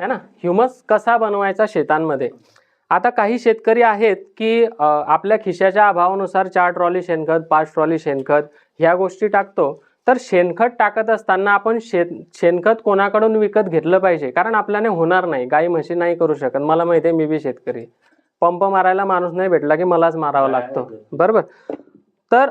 है ना. ह्युमस कसा बनवायचा शेतांमध्ये. आता काही शेतकरी आहेत की आपल्या खिशाच्या अभावानुसार 4 ट्रॉली शेणखत, 5 ट्रॉली शेणखत ह्या गोष्टी टाकतो. तर शेणखत टाकत असताना आपण शेणखत कोणाकडून विकत घेतलं पाहिजे, कारण आपल्याने होणार नाही, गाई म्हशी नाही करू शकत. मला माहिती आहे, मी बी शेतकरी, पंप मारायला माणूस नाही भेटला की मलाच मारावा लागतो, बरोबर. तर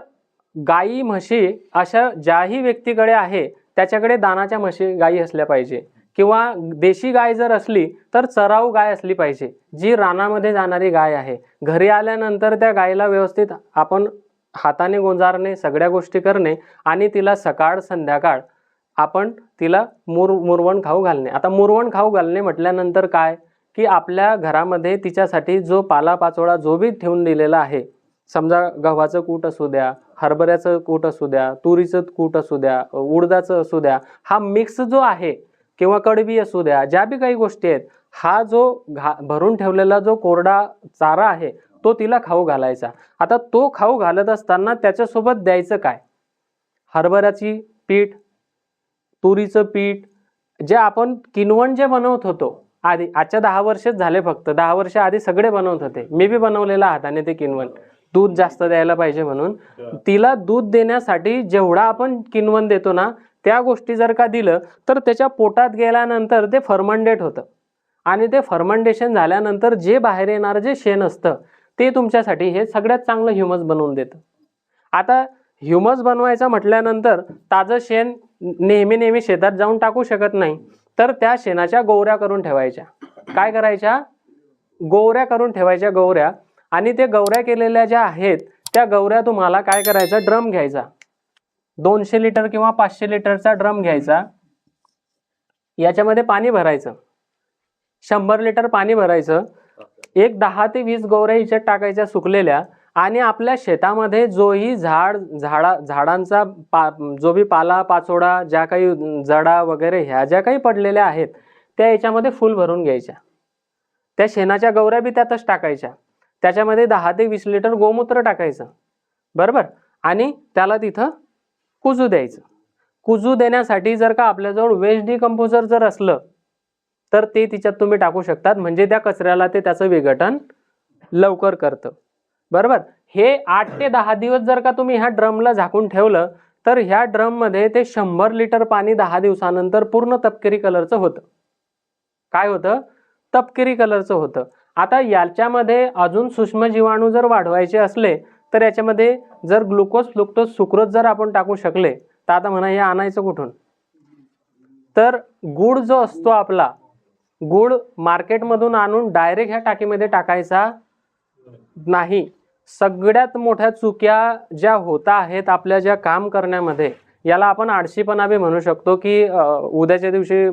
गाई म्हशी अशा ज्याही व्यक्तीकडे आहे त्याच्याकडे दानाच्या म्हशी गाई असल्या पाहिजे, किंवा देशी गाय जर असली तर चराऊ गाय असली पाहिजे, जी रानामध्ये जाणारी गाय आहे. घरी आल्यानंतर त्या गायीला व्यवस्थित आपण हाताने गोंजारणे, सगळ्या गोष्टी करणे आणि तिला सकाळ संध्याकाळ आपण तिला मुरवण खाऊ घालणे. आता मुरवण खाऊ घालणे म्हटल्यानंतर काय की आपल्या घरामध्ये तिच्यासाठी जो पालापाचोळा जो बी ठेवून दिलेला आहे, समजा गव्हाचं कूट असू द्या, हरभऱ्याचं कूट असू द्या, तुरीचं कूट असू द्या, उडदाचं असू द्या, हा मिक्स जो आहे, किंवा कडबी असू द्या, ज्या बी काही गोष्टी आहेत, हा जो भरून ठेवलेला जो कोरडा चारा आहे तो तिला खाऊ घालायचा. आता तो खाऊ घालत असताना त्याच्यासोबत द्यायचं काय, हरभऱ्याची पीठ, तुरीचं पीठ, जे आपण किनवण जे बनवत होतो आधी, आजच्या 10 वर्षच झाले, फक्त 10 वर्ष आधी सगळे बनवत होते, मी बी बनवलेलं हाताने ते किनवण, दूध जास्त द्यायला पाहिजे म्हणून. तिला दूध देण्यासाठी जेवढा आपण किनवण देतो ना, त्या गोष्टी जर का दिलं तर त्याच्या पोटात गेल्यानंतर ते फर्मंटेट होतं, आणि ते फर्मंटेशन झाल्यानंतर जे बाहेर येणारं जे शेण असतं ते तुमच्यासाठी हे सगळ्यात चांगलं ह्युमस बनवून देतं. आता ह्युमस बनवायचं म्हटल्यानंतर ताजं शेण नेहमी शेतात जाऊन टाकू शकत नाही, तर त्या शेणाच्या गोवऱ्या करून ठेवायच्या. काय करायच्या, गोवऱ्या करून ठेवायच्या, गोवऱ्या. आणि ते गवऱ्या केलेल्या ज्या आहेत त्या गवऱ्या तुम्हाला काय करायचं, ड्रम घ्यायचा, 200 लिटर किंवा 500 लिटरचा ड्रम घ्यायचा, याच्यामध्ये पाणी भरायचं, 100 लिटर पाणी भरायचं, एक 10 ते 20 गवऱ्या हिच्यात टाकायच्या सुकलेल्या, आणि आपल्या शेतामध्ये जोही झाडांचा जो बी पाला पाचोडा, ज्या काही जडा वगैरे ह्या ज्या काही पडलेल्या आहेत त्या याच्यामध्ये फुल भरून घ्यायच्या. त्या शेणाच्या गवऱ्या बी त्यातच टाकायच्या, त्याच्यामध्ये 10 ते 20 लिटर गोमूत्र टाकायचं, बरोबर. आणि त्याला तिथं कुजू द्यायचं. कुजू देण्यासाठी जर का आपल्याजवळ वेस्ट डिकंपोजर जर असलं तर ते तिच्यात तुम्ही टाकू शकतात, म्हणजे त्या कचऱ्याला ते त्याचं विघटन लवकर करतं, बरोबर. हे 8 ते 10 दिवस जर का तुम्ही ह्या ड्रमला झाकून ठेवलं तर ह्या ड्रममध्ये ते 100 लिटर पाणी 10 दिवसानंतर पूर्ण तपकिरी कलरचं होतं. काय होतं, तपकिरी कलरचं होतं. आता याच्यामध्ये अजून सूक्ष्म जीवाणू जर वाढवायचे असले तर याच्यामध्ये जर ग्लुकोज, फ्रुक्टोज, सुक्रोज जर आपण टाकू शकले तर आता म्हणा हे आणायचं कुठून, तर गुळ जो असतो आपला, गुळ मार्केटमधून आणून डायरेक्ट ह्या टाकीमध्ये टाकायचा नाही. सगळ्यात मोठ्या चुक्या ज्या होत आहेत आपल्या ज्या काम करण्यामध्ये, याला आपण आळशीपणा बी म्हणू शकतो, की उद्याच्या दिवशी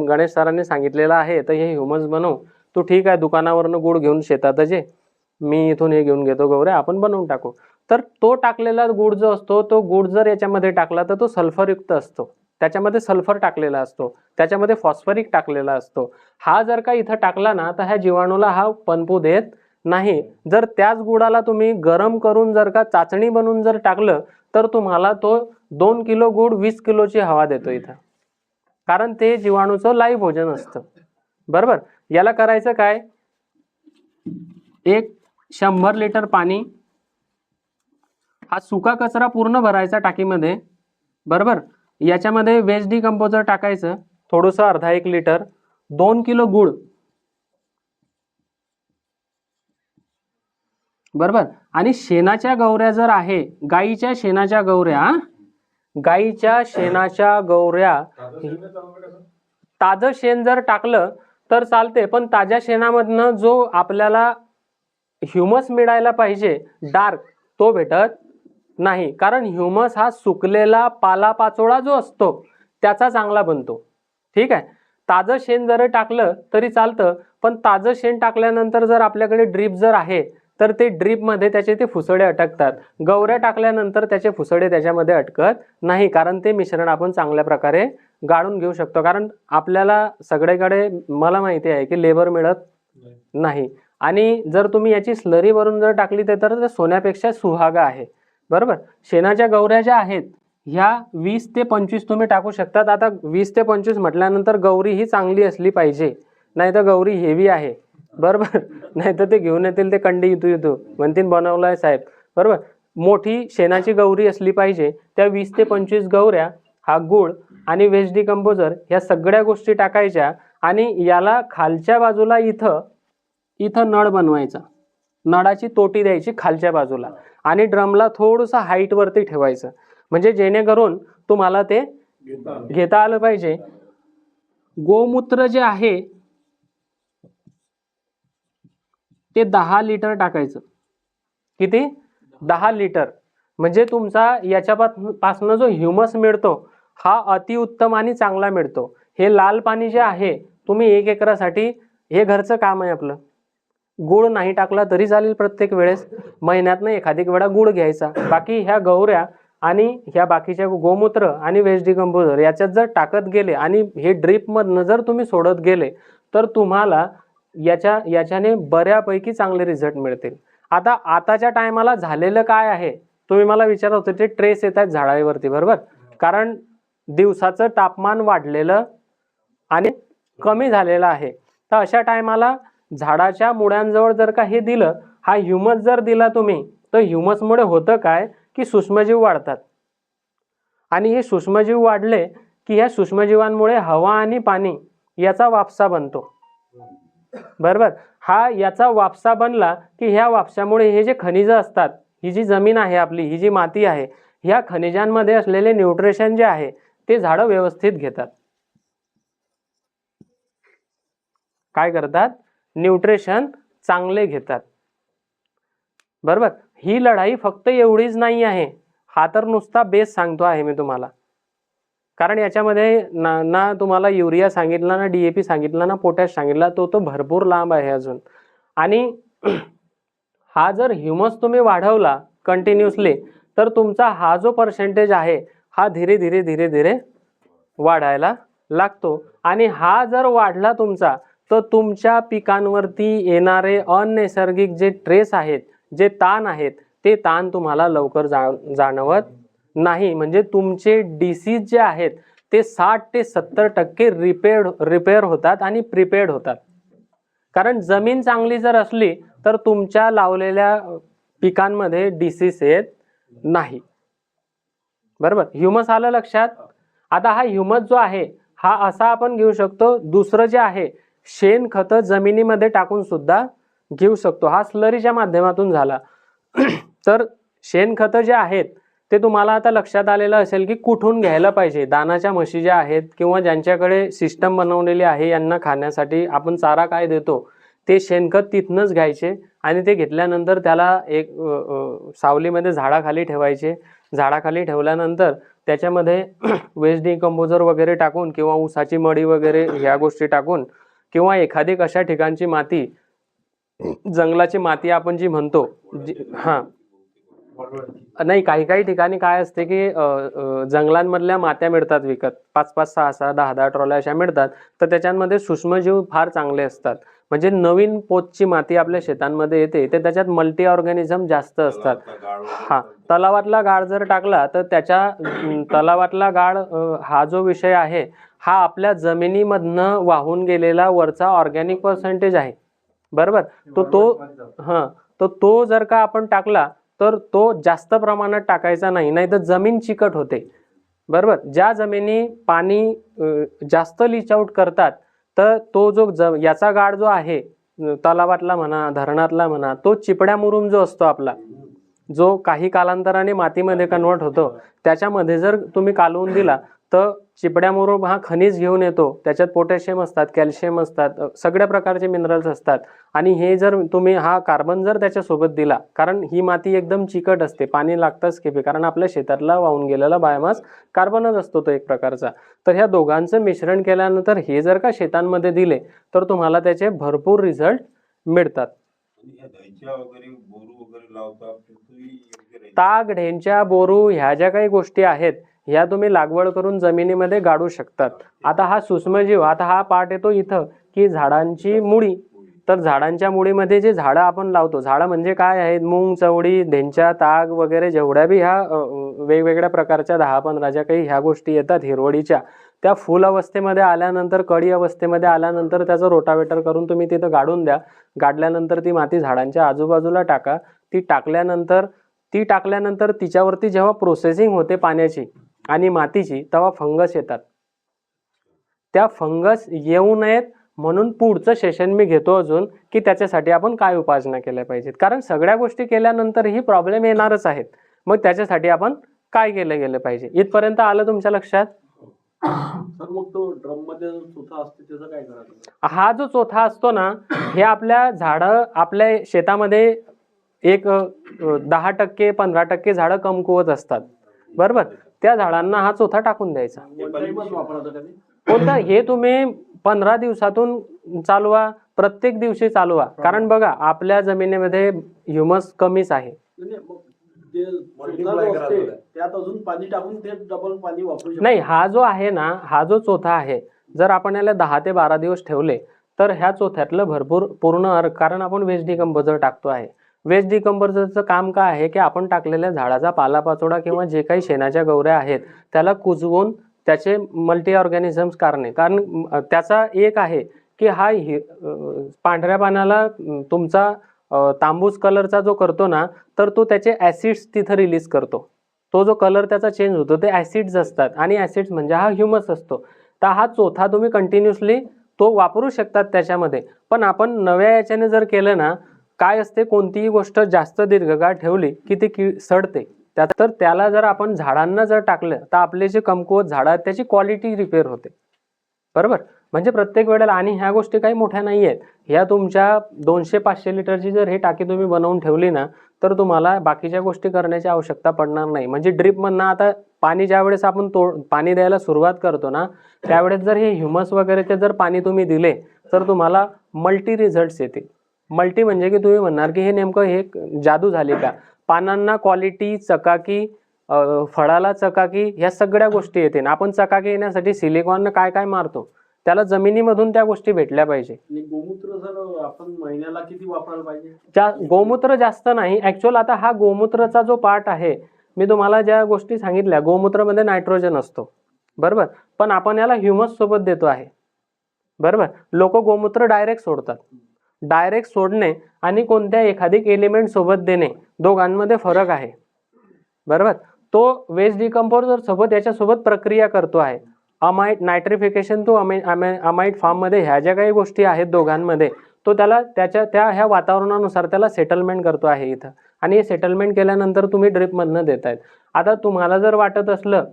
गणेश सरांनी सांगितलेलं आहे तर हे ह्युमस बनव, तू ठीक आहे दुकानावरनं गुळ घेऊन शेतात जे, मी इथून हे घेऊन घेतो गौऱ्या, आपण बनवून टाकू. तर तो टाकलेला गुळ जो असतो, तो गुळ जर याच्यामध्ये टाकला तर तो सल्फरयुक्त असतो, त्याच्यामध्ये सल्फर टाकलेला असतो, त्याच्यामध्ये फॉस्फरिक टाकलेला असतो. हा जर का इथं टाकला ना तर ह्या जीवाणूला हा पनपू देत नाही. जर त्याच गुळाला तुम्ही गरम करून जर का चाचणी बनवून जर टाकलं तर तुम्हाला तो 2 किलो गुळ 20 किलोची हवा देतो इथं, कारण ते जीवाणूचं लाईव्ह भोजन असतं, बरोबर. याला करायचं काय, एक 100 लिटर पाणी, हा सुका कचरा पूर्ण भरायचा टाकीमध्ये, बरोबर. याच्यामध्ये वेस्ट डिकंपोजर टाकायचं थोडंसं, अर्धा 1 लिटर, 2 किलो गुळ, बरोबर. आणि शेणाच्या गवऱ्या जर आहे, गाईच्या शेणाच्या गवऱ्या, गाईच्या शेणाच्या गवऱ्या, ताजं शेण जर टाकलं तर चालते, पण ताज्या शेणामधनं जो आपल्याला ह्युमस मिळायला पाहिजे डार्क, तो भेटत नाही, कारण ह्युमस हा सुकलेला पालापाचोळा जो असतो त्याचा चांगला बनतो, ठीक आहे. ताजं शेण जर टाकलं तरी चालतं, पण ताजं शेण टाकल्यानंतर जर आपल्याकडे ड्रीप जर आहे तर ते ड्रीपमध्ये त्याचे ते फुसडे अटकतात. गवऱ्या टाकल्यानंतर त्याचे फुसडे त्याच्यामध्ये अटकत नाही, कारण ते मिश्रण आपण चांगल्या प्रकारे गाळून घेऊ शकतो. कारण आपल्याला सगळीकडे मला माहिती आहे की लेबर मिळत नाही, आणि जर तुम्ही याची स्लरी भरून जर टाकली तर ते सोन्यापेक्षा सुहागा आहे, बरोबर. शेणाच्या गवऱ्या ज्या आहेत ह्या 20 ते 25 तुम्ही टाकू शकतात. आता 20 ते 25 म्हटल्यानंतर गौरी ही चांगली असली पाहिजे, नाही तर गौरी हेवी आहे, बरोबर, नाही तर ते घेऊन येतील ते कंडी इथू म्हणतील बनवलाय साहेब, बरोबर. मोठी शेणाची गौरी असली पाहिजे. त्या 20 ते 25 गौऱ्या, हा गुळ आणि वेस्ट डिकम्पोजर ह्या सगळ्या गोष्टी टाकायच्या आणि याला खालच्या बाजूला इथं नळ बनवायचा, नळाची तोटी द्यायची खालच्या बाजूला आणि ड्रमला थोडंसं हाईट वरती ठेवायचं, म्हणजे जेणेकरून तुम्हाला ते घेता आलं पाहिजे. गोमूत्र जे आहे ते 10 लिटर टाकायचं. किती? 10 लिटर. म्हणजे तुमचा याच्यापासून जो ह्युमस मिळतो हा अतिउत्तम आणि चांगला मिळतो. हे लाल पाणी जे आहे, तुम्ही 1 एकरासाठी, हे घरचं काम आहे आपलं. गुळ नाही टाकला तरी चालेल प्रत्येक वेळेस, महिन्यातनं एखादी वेळा गुळ घ्यायचा. बाकी ह्या गौऱ्या आणि ह्या बाकीच्या गोमूत्र आणि वेस्ट डिकम्पोजर याच्यात जर टाकत गेले आणि हे ड्रीपमधनं जर तुम्ही सोडत गेले तर तुम्हाला याच्याने बऱ्यापैकी चांगले रिझल्ट मिळतील. आताच्या टायमाला झालेलं काय आहे, तुम्ही मला विचारत होते, ते ट्रेस येत आहेत झाडावरती, बरोबर, कारण दिवसाचं तापमान वाढलेलं आणि कमी झालेलं आहे. तर अशा टायमाला झाडाच्या मुळ्यांजवळ जर का हे दिलं, हा ह्युमस जर दिला तुम्ही, तर ह्युमसमुळे होतं काय की सूक्ष्मजीव वाढतात आणि हे सूक्ष्मजीव वाढले की ह्या सूक्ष्मजीवांमुळे हवा आणि पाणी याचा वाफसा बनतो, बरोबर. हा याचा वाफसा बनला की ह्या वाफसामुळे हे जे खनिज असतात, ही जी जमीन आहे आपली, ही जी माती आहे, ह्या खनिजांमध्ये असलेले न्यूट्रिशन जे आहे ते झाडं व्यवस्थित घेतात. काय करतात? न्यूट्रिशन चांगले घेतात, बरोबर. ही लढाई फक्त एवढीच नाही आहे, हा तर नुसता बेस सांगतो आहे मी तुम्हाला, कारण याच्यामध्ये ना तुम्हाला युरिया सांगितला, ना DAP सांगितला, ना पोटॅश सांगितला, तो भरपूर लांब आहे अजून. आणि हा जर ह्युमस तुम्ही वाढवला कंटिन्युअसली तर तुमचा हा जो पर्सेंटेज आहे हा धीरे धीरे वाढायला लागतो. आणि हा जर वाढला तुमचा, तर तुमच्या पिकांवरती येणारे अनैसर्गिक जे ट्रेस आहेत, जे ताण आहेत, ते ताण तुम्हाला लवकर जाणवत नाही. म्हणजे तुमचे डिसीज जे आहेत ते 60 ते 70% रिपेअर होतात आणि प्रिपेअर्ड होतात. कारण जमीन चांगली जर असली तर तुमच्या लावलेल्या पिकांमध्ये डिसीज येत नाही, बरोबर. ह्युमस आलं लक्षात. आता हा ह्युमस जो आहे हा असा आपण घेऊ शकतो. दुसरं जे आहे शेणखत जमिनीमध्ये टाकून सुद्धा घेऊ शकतो. हा स्लरीच्या माध्यमातून झाला. तर शेणखत जे आहेत ते तुम्हाला आता लक्षात आलेलं असेल की कुठून घ्यायला पाहिजे. दानाच्या म्हशी ज्या आहेत किंवा ज्यांच्याकडे सिस्टम बनवलेली आहे, यांना खाण्यासाठी आपण चारा काय देतो ते शेणखत तिथनंच घ्यायचे आणि ते घेतल्यानंतर त्याला एक सावलीमध्ये झाडाखाली ठेवायचे. झाडाखाली ठेवल्यानंतर त्याच्यामध्ये वेस्ट डिकम्पोजर वगैरे टाकून किंवा ऊसाची मडी वगैरे ह्या गोष्टी टाकून किंवा एखादी कशा ठिकाणची माती, जंगलाची माती आपण जी म्हणतो, नाही, काही ठिकाणी काय असते की जंगलांमधल्या मात्या मिळतात विकत, 5-5, 6-6, 10-10 ट्रॉल्या अशा मिळतात. तर त्याच्यामध्ये सूक्ष्मजीव फार चांगले असतात. म्हणजे नवीन पोतची माती आपल्या शेतांमध्ये येते तर त्याच्यात मल्टी ऑर्गॅनिझम जास्त असतात. तलावातला गाळ जर टाकला तर त्याच्या तलावातला गाळ हा जो विषय आहे हा आपल्या जमिनीमधनं वाहून गेलेला वरचा ऑर्गॅनिक पर्सेंटेज आहे, बरोबर. तो जर का आपण टाकला तर तो जास्त प्रमाणात टाकायचा नाही, नाही तर जमीन चिकट होते, बरोबर. ज्या जमिनी पाणी जास्त लीच आउट करतात तर तो जो याचा गाळ जो आहे तलावातला म्हणा, धरणातला म्हणा, तो चिपड्या मुरुम जो असतो आपला, जो काही कालांतराने मातीमध्ये कन्वर्ट होतो, त्याच्यामध्ये जर तुम्ही कालवून दिला तर चिपड्या मुरुम हा खनिज घेऊन येतो. त्याच्यात पोटॅशियम असतात, कॅल्शियम असतात, सगळ्या प्रकारचे मिनरल्स असतात. आणि हे जर तुम्ही हा कार्बन जर त्याच्यासोबत दिला, कारण ही माती एकदम चिकट असते, पाणी लागतंच की, कारण आपल्या शेतातला वाहून गेलेला बायोमास कार्बनच असतो तो एक प्रकारचा. तर ह्या दोघांचं मिश्रण केल्यानंतर हे जर का शेतांमध्ये दिले तर तुम्हाला त्याचे भरपूर रिझल्ट मिळतात. ताग, ढेंच्या, बोरू ह्या ज्या काही गोष्टी आहेत ह्या तुम्ही लागवड करून जमिनीमध्ये गाडू शकतात. आता हा सूक्ष्मजीव, आता हा पार्ट येतो इथं की झाडांची मुळी, तर झाडांच्या मुळीमध्ये जे झाडं आपण लावतो, झाडं म्हणजे काय आहेत, मूग, चवळी, ढेंचा, ताग वगैरे जेवढ्या बी ह्या वेगवेगळ्या प्रकारच्या 10-15 ज्या काही ह्या गोष्टी येतात हिरवळीच्या, त्या फुल अवस्थेमध्ये आल्यानंतर, कळी अवस्थेमध्ये आल्यानंतर त्याचं रोटावेटर करून तुम्ही तिथं गाडून द्या. गाडल्यानंतर ती माती झाडांच्या आजूबाजूला टाका. ती टाकल्यानंतर तिच्यावरती जेव्हा प्रोसेसिंग होते पाण्याची आणि मातीची, तेव्हा फंगस येतात. त्या फंगस येऊ नयेत म्हणून पुढचं सेशन मी घेतो अजून, की त्याच्यासाठी आपण काय उपाययोजना केल्या पाहिजेत. कारण सगळ्या गोष्टी केल्यानंतर ही प्रॉब्लेम येणारच आहेत. मग त्याच्यासाठी आपण काय केलं गेलं पाहिजे. इथपर्यंत आलं तुमच्या लक्षात? सर मग तो ड्रम मध्ये जो चोथा असतो त्याचं काय करायचं? हा जो चोथा असतो ना, हे आपल्या शेतामध्ये एक 10% 15% झाडं कमकुवत असतात, बरोबर. त्या झाडांना हा चोथा टाकून द्यायचा. कोणता हे तुम्ही 15 दिवसातून चालवा, प्रत्येक दिवशी चालवा. कारण बघा आपल्या जमिनीमध्ये ह्युमस कमीच आहे. त्यात अजून पाणी टाकून ते डबल पाणी वापरू शकतो. नाही, हा जो आहे ना, हा जो चोथा आहे, जर आपण याला 10 ते 12 दिवस ठेवले तर ह्या चोथ्यातलं भरपूर पूर्ण कारण आपण वेस्ट डिकंपोजर टाकतो आहे. वेस्ट डिकंपोजरचं काम काय आहे, की आपण टाकलेल्या झाडाचा पालापाचोळा किंवा जे काही शेणाच्या गवऱ्या आहेत त्याला कुजवून त्याचे मल्टी ऑर्गॅनिझम्स कारण त्याचा एक आहे की हा पांढऱ्या पानाला तुमचा तांबूस कलरचा जो करतो ना, तर तो त्याचे ॲसिड्स तिथं रिलीज करतो. तो जो कलर त्याचा चेंज होतो ते ॲसिड्स असतात आणि ॲसिड्स म्हणजे हा ह्युमस असतो. तर हा चोथा तुम्ही कंटिन्युअसली तो वापरू शकतात त्याच्यामध्ये. पण आपण नव्या याच्याने जर केलं ना, काय असते, कोणतीही गोष्ट जास्त दीर्घकाळ ठेवली की ती सडते. तर त्याला जर आपण झाडांना जर टाकलं तर आपले जे कमकुवत झाडं आहेत त्याची क्वालिटी रिपेअर होते, बरोबर. म्हणजे प्रत्येक वेळेला, आणि ह्या गोष्टी काही मोठ्या नाही आहेत. ह्या तुमच्या 200-500 लिटरची जर हे टाकी तुम्ही बनवून ठेवली ना, तर तुम्हाला बाकीच्या गोष्टी करण्याची आवश्यकता पडणार नाही. म्हणजे ड्रीपमधनं आता पाणी ज्यावेळेस आपण पाणी द्यायला सुरुवात करतो ना, त्यावेळेस जर हे ह्युमस वगैरेचे जर पाणी तुम्ही दिले तर तुम्हाला मल्टी रिझल्ट्स येतील. मल्टी म्हणजे की तुम्ही म्हणणार की हे नेमकं हे जादू झाली का. पानांना क्वालिटी, चकाकी, फळाला चकाकी, ह्या सगळ्या गोष्टी येतील. आपण चकाकी येण्यासाठी सिलिकॉन काय काय मारतो, त्याला जमिनीमधून त्या गोष्टी भेटल्या पाहिजे. गोमूत्र सर आपण महिन्याला किती वापरायला पाहिजे? गोमूत्र जास्त नाही ऍक्च्युअल. आता हा गोमूत्राचा जो पार्ट आहे, मी तुम्हाला ज्या गोष्टी सांगितल्या, गोमूत्रामध्ये नायट्रोजन असतो, बरोबर. पण आपण याला ह्युमस सोबत देतो आहे, बरोबर. लोक गोमूत्र डायरेक्ट सोडतात. डायरेक्ट सोडणे आणि कोणत्या एखादी एलिमेंट सोबत देणे, दोघांमध्ये फरक आहे, बरोबर. तो वेस्ट डिकंपोजर सोबत याच्यासोबत प्रक्रिया करतो आहे. नायट्रिफिकेशन टू अमाइड फॉर्ममध्ये ह्या ज्या काही गोष्टी आहेत दोघांमध्ये, तो त्याला त्या ह्या वातावरणानुसार त्याला सेटलमेंट करतो आहे इथं. आणि हे सेटलमेंट केल्यानंतर तुम्ही ड्रिपमधनं देतायत. आता तुम्हाला जर वाटत असलं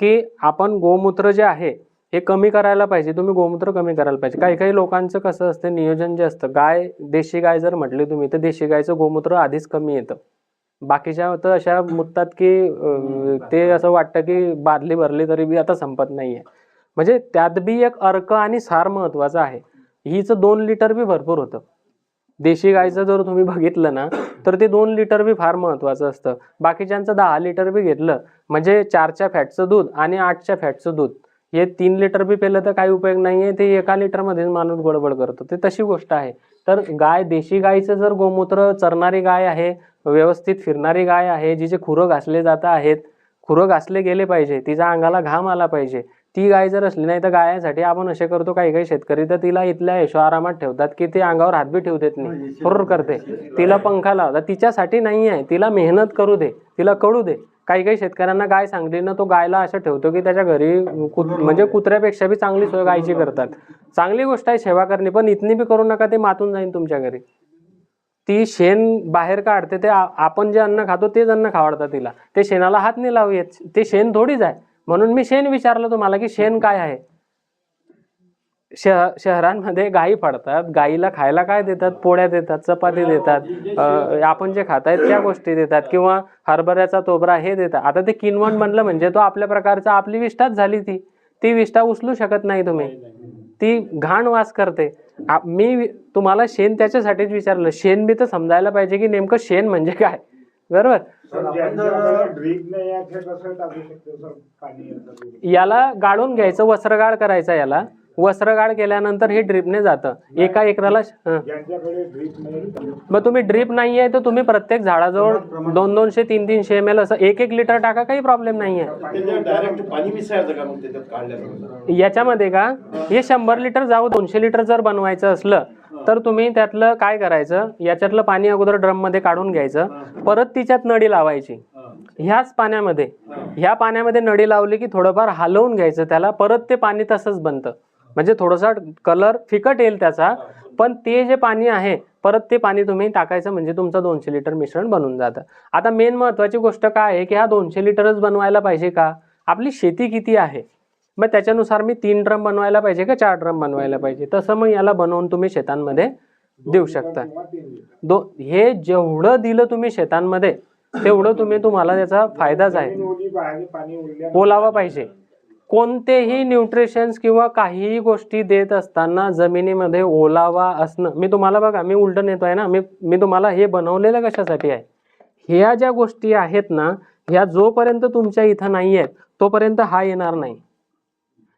की आपण गोमूत्र जे आहे हे कमी करायला पाहिजे, तुम्ही गोमूत्र कमी करायला पाहिजे. काही काही लोकांचं कसं असतं, नियोजन जे असतं, देशी गाय जर म्हटली तुम्ही, तर देशी गायचं गोमूत्र आधीच कमी येतं. बाकीच्या तर अशा मुततात की ते असं वाटतं की बादली भरली तरी बी आता संपत नाहीये. म्हणजे त्यात बी एक अर्क आणि सार महत्वाचं आहे. हिचं 2 लिटर बी भरपूर होतं. देशी गायचं जर तुम्ही बघितलं ना, तर ते 2 लिटर बी फार महत्वाचं असतं. बाकीच्यांचं 10 लिटर बी घेतलं म्हणजे 4च्या फॅटचं दूध आणि 8च्या फॅटचं दूध, हे 3 लिटर बी पेलं तर काही उपयोग नाहीये. ते 1 लिटरमध्ये माणूस गडबड करतो. ते तशी गोष्ट आहे. तर देशी गायचं जर गोमूत्र, चरणारी गाय आहे, व्यवस्थित फिरणारी गाय आहे, जिचे खुरं घासले जात आहेत, खुरं घासले गेले पाहिजे, तिच्या अंगाला घाम आला पाहिजे, ती गाय जर असली नाही, तर गायासाठी आपण असे करतो, काही काही शेतकरी तर तिला इथल्या आरामात ठेवतात की ते अंगावर हात बी ठेवू देत नाही, फुर्र करते, तिला पंखा लावतात. तिच्यासाठी नाही आहे, तिला मेहनत करू दे, तिला कळू दे. काही काही शेतकऱ्यांना गाय चांगली ना, तो गायला असं ठेवतो की त्याच्या घरी म्हणजे कुत्र्यापेक्षा बी चांगली सोय गायची करतात. चांगली गोष्ट आहे सेवा करणे, पण इतनी बी करू नका ते मातून जाईन तुमच्या घरी. ती शेण बाहेर काढते, ते आपण जे अन्न खातो तेच अन्न खावडतात तिला. ते शेणाला हात नाही लावूयात, ते शेण थोडीच आहे. म्हणून मी शेण विचारलं तुम्हाला की शेण काय आहे. शहरांमध्ये गायी पडतात, गायीला खायला काय देतात, पोळ्या देतात, चपाती देतात, आपण जे खातायत त्या गोष्टी देतात, किंवा हरभऱ्याचा तोबरा हे देतात. आता ते किनवण म्हणलं म्हणजे तो आपल्या प्रकारचा आपली विष्ठाच झाली. ती विष्ठा उचलू शकत नाही तुम्ही, ती घाण वास करते. मी तुम्हाला शेण त्याच्यासाठीच विचारलं. शेण बी तर समजायला पाहिजे की नेमकं शेण म्हणजे काय, बरोबर. याला गाळून घ्यायचं, वस्त्रगाळ करायचा याला. वस्त्रगाळ केल्यानंतर हे ड्रीपने जातं एका एकराला. मग तुम्ही ड्रीप नाही आहे तर तुम्ही प्रत्येक झाडाजवळ 200-200 300 ml असं 1-1 लिटर टाका, काही प्रॉब्लेम नाही आहे. डायरेक्ट पाणी मिसळायचं का मग त्याच्यात काढल्यानंतर? याच्यामध्ये का हे 100 लिटर जाऊ 200 लिटर जर बनवायचं असलं तर तुम्ही त्यातलं काय करायचं, याच्यातलं पाणी अगोदर ड्रम मध्ये काढून घ्यायचं, परत तिच्यात नळी लावायची ह्याच पाण्यामध्ये. ह्या पाण्यामध्ये नळी लावली की थोडंफार हलवून घ्यायचं त्याला, परत ते पाणी तसंच बनतं. म्हणजे थोडासा कलर फिकट येईल त्याचा, पण ते जे पाणी आहे परत ते पाणी तुम्ही टाकायचं, म्हणजे तुमचं 200 लिटर मिश्रण बनून जातं. आता मेन महत्वाची गोष्ट काय आहे की हा 200 लिटरच बनवायला पाहिजे का, आपली शेती किती आहे मग त्याच्यानुसार मी 3 ड्रम बनवायला पाहिजे का 4 ड्रम बनवायला पाहिजे, तसं मग याला बनवून तुम्ही शेतांमध्ये देऊ शकता. हे जेवढं दिलं तुम्ही शेतांमध्ये तेवढं तुम्हाला त्याचा फायदाच आहे. ओलावा पाहिजे. कोणतेही न्यूट्रिशन्स किंवा काहीही गोष्टी देत असताना जमिनीमध्ये ओलावा असणं, मी तुम्हाला बघा मी उलटं नेतोय ना, मी तुम्हाला हे बनवलेलं कशासाठी आहे, ह्या ज्या गोष्टी आहेत ना ह्या जोपर्यंत तुमच्या इथं नाही आहेत तोपर्यंत हा येणार नाही.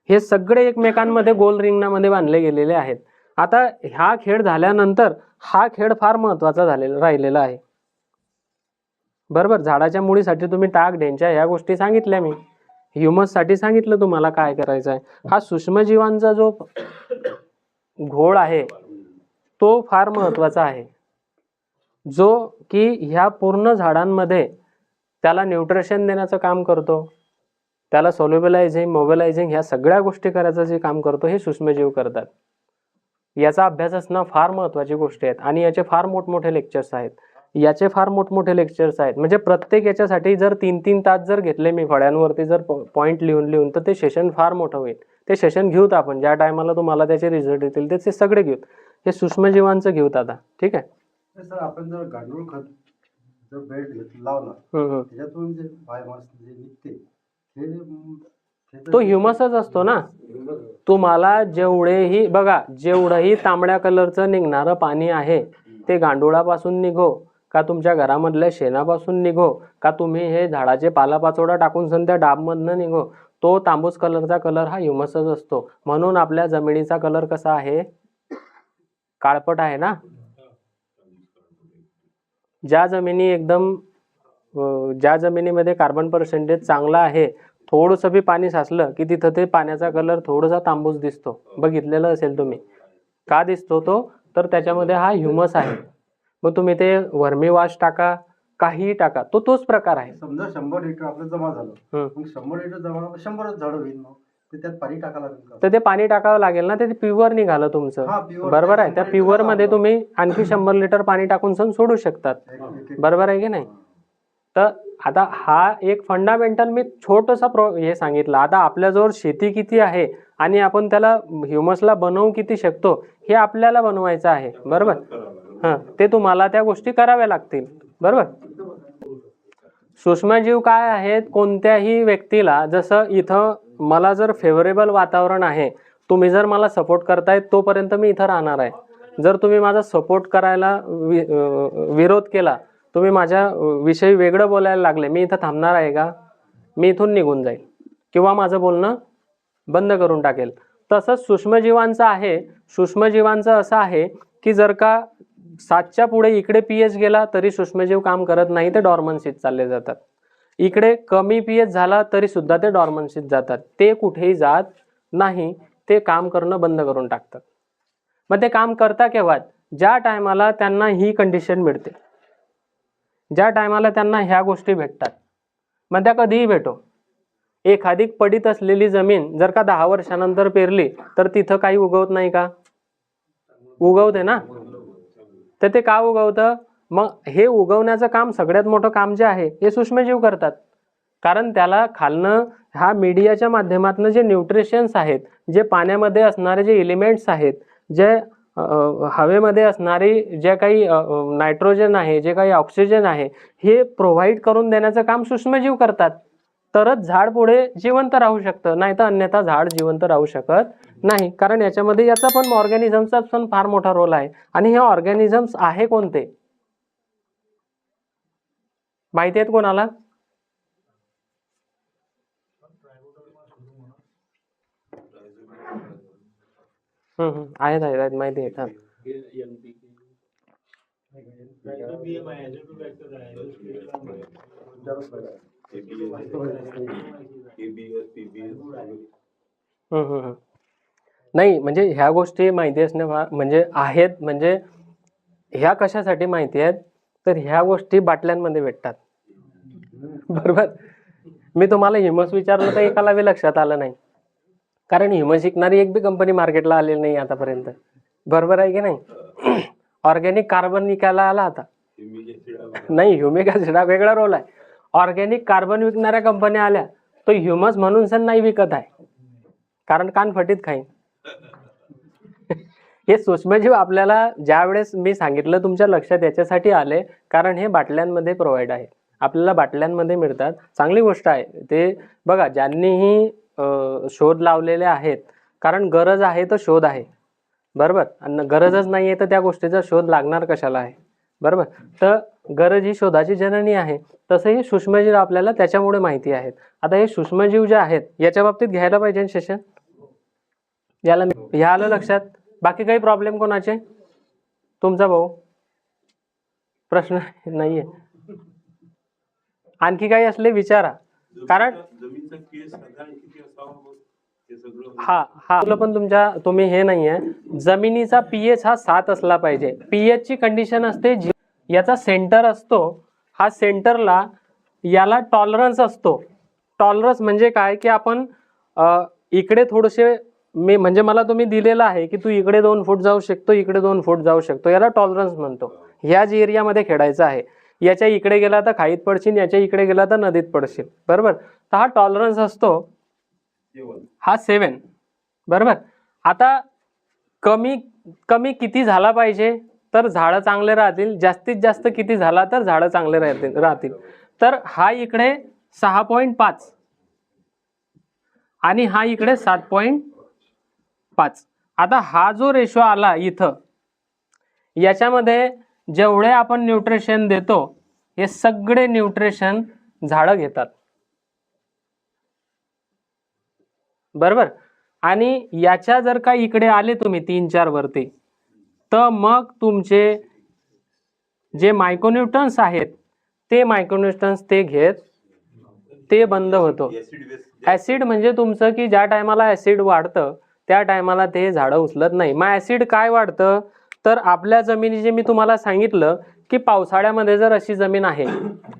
हे सगळे एकमेकांमध्ये गोल रिंगणामध्ये बांधले गेलेले आहेत. आता हा खेळ झाल्यानंतर हा खेळ फार महत्वाचा राहिलेला आहे. बरोबर, झाडाच्या मुळीसाठी तुम्ही टाक ढेंच्या ह्या गोष्टी सांगितल्या, मी ह्युमस साठी सांगितलं तुम्हाला काय करायचं आहे. हा सूक्ष्मजीवांचा जो घोळ आहे तो फार महत्वाचा आहे, जो की ह्या पूर्ण झाडांमध्ये त्याला न्यूट्रिशन देण्याचं काम करतो, त्याला सोल्युबलायझिंग मोबिलायझिंग ह्या सगळ्या गोष्टी करायचं जे काम करतो हे सूक्ष्मजीव करतात. याचा अभ्यास असणं फार महत्वाची गोष्ट आहेत आणि याचे फार मोठमोठे लेक्चर्स आहेत. म्हणजे प्रत्येक याच्यासाठी जर 3-3 तास जर घेतले मी फळ्यांवरती जर पॉईंट लिहून तर ते सेशन फार मोठं होईल. ते सेशन घेऊत आपण ज्या टायमाला तुम्हाला त्याचे रिझल्ट येतील ते सगळे घेऊत. हे सूक्ष्मजीवांचं घेऊत आता, ठीक आहे. सर आपण जर गांडूळ खत जर बेड लावला त्याच्यातून जे बायोमास जे निघते तो ह्युमसच असतो ना. तुम्हाला जेवढेही बघा जेवढंही तांबड्या कलरचं निघणारं पाणी आहे ते गांडुळापासून निघो का तुमच्या घरामधल्या शेणापासून निघो का तुम्ही हे झाडाचे पालापाचोळा टाकून सन त्या डाबमधनं निघो, तो तांबूस कलरचा कलर हा ह्युमसच असतो. म्हणून आपल्या जमिनीचा कलर कसा आहे, काळपट आहे ना. ज्या जमिनीमध्ये कार्बन पर्सेंटेज चांगला आहे थोडंसं बी पाणी साचलं की तिथं ते पाण्याचा कलर थोडासा तांबूस दिसतो. बघितलेलं असेल तुम्ही. का दिसतो तो, तर त्याच्यामध्ये हा ह्युमस आहे. मग तुम्ही ते वर्मी वॉश टाका काहीही टाका तो तोच प्रकार आहे. समजा 100 लिटर आपलं जमा झालं, मग 100 लिटर जमा 100च झाड होईल, मग ते त्यात पाणी टाकावं लागेल का? तर ते पाणी टाकावं लागेल ना, ते प्युअर निघालं तुमचं. बरोबर आहे. त्या प्युअर मध्ये तुम्ही आणखी 100 लिटर पाणी टाकून सण सोडू शकतात. बरोबर आहे की नाही. तर आता हा एक फंडामेंटल मी छोटसा हे सांगितलं. आता आपल्याजवळ शेती किती आहे आणि आपण त्याला ह्युमसला बनवू किती शकतो हे आपल्याला बनवायचं आहे. बरोबर. ते तुम्हाला त्या गोष्टी कराव्या लागतील. बरोबर. सूक्ष्मजीव काय आहेत, कोणत्याही व्यक्तीला जसं इथं मला जर फेवरेबल वातावरण आहे, तुम्ही जर मला सपोर्ट करताय तोपर्यंत मी इथं राहणार आहे. जर तुम्ही माझा सपोर्ट करायला विरोध केला, तुम्ही माझ्या विषयी वेगळं बोलायला लागले, मी इथं थांबणार आहे का? मी इथून निघून जाईल किंवा माझं बोलणं बंद करून टाकेल. तसंच सूक्ष्मजीवांचं आहे. सूक्ष्मजीवांचं असं आहे की जर का 7च्या पुढे इकडे पीएच गेला तरी सूक्ष्मजीव काम करत नाही, ते डॉर्मन्सीत चालले जातात. इकडे कमी पीएच झाला तरी सुद्धा ते डॉर्मन्सीत जातात. ते कुठेही जात नाही, ते काम करणं बंद करून टाकतात. मग ते काम करता केव्हा, ज्या टायमाला त्यांना ही कंडिशन मिळते, ज्या टायमाला त्यांना ह्या गोष्टी भेटतात. मग त्या कधीही भेटो. एखादी पडीत असलेली जमीन जर का 10 वर्षानंतर पेरली तर तिथं काही उगवत नाही का? उगवते ना. तर ते का उगवतं, मग हे उगवण्याचं काम सगळ्यात मोठं काम जे आहे हे सूक्ष्मजीव करतात. कारण त्याला खालनं ह्या मीडियाच्या माध्यमातून जे न्यूट्रिशन्स आहेत, जे पाण्यामध्ये असणारे जे एलिमेंट्स आहेत, जे हवेमध्ये असणारी जे काही नायट्रोजन आहे, जे काही ऑक्सिजन आहे, हे प्रोव्हाइड करून देण्याचं काम सूक्ष्मजीव करतात. तरच झाड पुढे जिवंत राहू शकतं, नाही तर अन्यथा झाड जिवंत राहू शकत नाही. कारण याच्यामध्ये याचा पण ऑर्गॅनिझमचा पण फार मोठा रोल आहे. आणि हे ऑर्गॅनिझम्स आहे कोणते माहिती आहेत कोणाला? आहेत माहिती आहे हा. नाही म्हणजे ह्या गोष्टी माहिती असणे म्हणजे आहेत. म्हणजे ह्या कशासाठी माहिती आहेत तर ह्या गोष्टी बाटल्यांमध्ये भेटतात. बरोबर. मी तुम्हाला ह्युमस विचारलं तर एकाला बी लक्षात आलं नाही, कारण ह्युमस विकणारी एक बी कंपनी मार्केटला आलेली नाही आतापर्यंत. बरोबर आहे की नाही. ऑर्गॅनिक कार्बन विकायला आला आता नाही, ह्युमिक ऍसिड हा वेगळा रोल आहे. ऑर्गॅनिक कार्बन विकणाऱ्या कंपन्या आल्या तो ह्युमस म्हणून सण नाही विकत आहे, कारण कान फटीत खाईन. हे सूक्ष्मजीव आपल्याला ज्या वेळेस मी सांगितलं तुमच्या लक्षात याच्यासाठी आले, कारण हे बाटल्यांमध्ये प्रोव्हाइड आहे, आपल्याला बाटल्यांमध्ये मिळतात. चांगली गोष्ट आहे ते. बघा ज्यांनीही शोध लावलेले आहेत, कारण गरज आहे तर शोध आहे. बरोबर. आणि गरजच नाही आहे तर त्या गोष्टीचा शोध लागणार कशाला आहे. बरोबर. तर गरज ही शोधाची जननी आहे. तसं हे सूक्ष्मजीव आपल्याला त्याच्यामुळे माहिती आहेत. आता हे सूक्ष्मजीव जे आहेत याच्या बाबतीत घ्यायला पाहिजे सेशन. याला ह्या आलं लक्षात. बाकी काही प्रॉब्लेम कोणाचे? तुमचा भाऊ प्रश्न नाहीये. आणखी काही असले विचारा. कारण हा पण तुम्ही हे नाहीये. जमिनीचा पीएच हा 7 असला पाहिजे. पीएच ची कंडिशन असते, याचा सेंटर असतो, हा सेंटरला याला टॉलरन्स असतो. टॉलरन्स म्हणजे काय की आपण इकडे थोडेसे म्हणजे मला तुम्ही दिलेलं आहे की तू इकडे 2 फूट जाऊ शकतो, इकडे 2 फूट जाऊ शकतो, याला टॉलरन्स म्हणतो. ह्याच एरियामध्ये खेळायचं आहे. याच्या इकडे गेला तर खाईत पडशील, याच्या इकडे गेला तर नदीत पडशील. बरोबर. तर हा टॉलरन्स असतो हा 7. बरोबर. आता कमी किती झाला पाहिजे तर झाडं चांगले राहतील, जास्तीत जास्त किती झाला तर झाडं चांगले राहतील. तर हा इकडे 6.5 आणि हा इकडे 7.5. आता हा जो रेशो आला इथं, याच्यामध्ये जेवढे आपण न्यूट्रिशन देतो हे सगळे न्यूट्रिशन झाडं घेतात. बरोबर. आणि याच्या जर का इकडे आले तुम्ही 3-4 वरती, तर मग तुमचे जे मायक्रोन्यूट्रन्स आहेत ते मायक्रोन्यूट्रन्स ते घेत ते बंद होतो. ऍसिड म्हणजे तुमचं की ज्या टायमाला ऍसिड वाढतं त्या टायमाला ते झाडं उचलत नाही. मग ऍसिड काय वाढतं तर आपल्या जमिनीचे मी तुम्हाला सांगितलं की पावसाळ्यामध्ये जर अशी जमीन आहे,